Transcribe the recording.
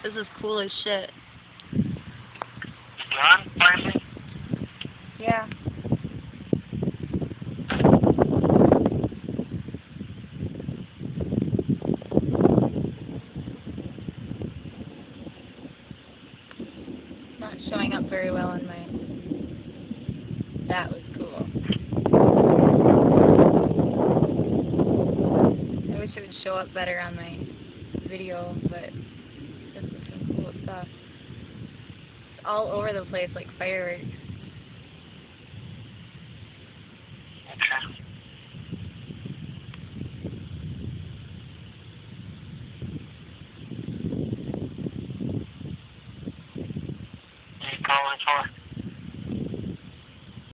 This is cool as shit. Done, finally? Yeah. Not showing up very well on my... That was cool. I wish it would show up better on my video, but this is some cool stuff. It's all over the place like fireworks. Okay.